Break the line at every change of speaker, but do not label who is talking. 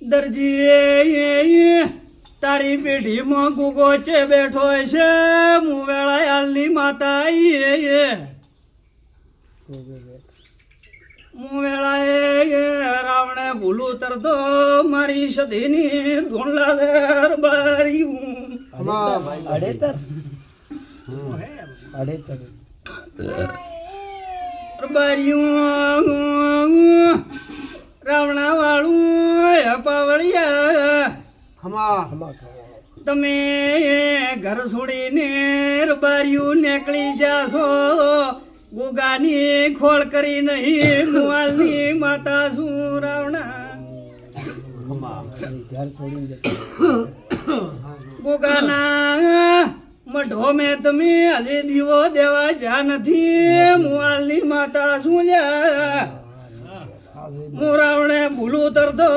દરજી તારી પેઢીમાં ગુગો છે બેઠો છે મુવેળા હાલની માતા મુવેળા રાવણે ભૂલું તરતો મારી સધીની ધોળલા દરબારી રાવણા વાળું પાવળિયા તમે ઘર છોડીને બારીયું નીકળી જાશો ગોગાની ખોળ કરી નહીં મુવાલની માતા શું રાવણા ગોગાના મઢો મેં તમે હજી દીવો દેવા જા નથી મુવાલની માતા શું લ્યા રાવણે ભૂલું તરતો